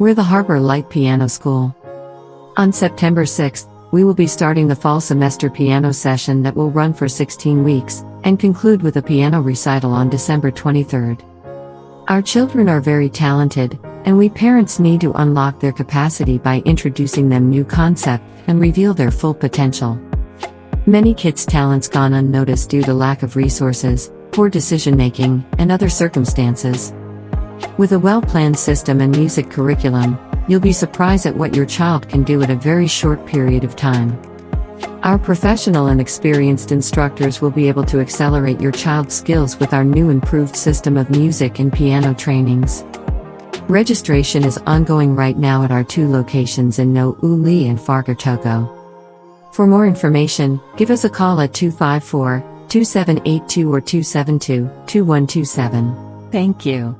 We're the Harbor Light Piano School. On September 6th, we will be starting the fall semester piano session that will run for 16 weeks, and conclude with a piano recital on December 23rd. Our children are very talented, and we parents need to unlock their capacity by introducing them new concepts and reveal their full potential. Many kids' talents gone unnoticed due to lack of resources, poor decision-making, and other circumstances. With a well-planned system and music curriculum, you'll be surprised at what your child can do at a very short period of time. Our professional and experienced instructors will be able to accelerate your child's skills with our new improved system of music and piano trainings. Registration is ongoing right now at our 2 locations in Nuuuli and Fagatogo. For more information, give us a call at 254-2782 or 272-2127. Thank you.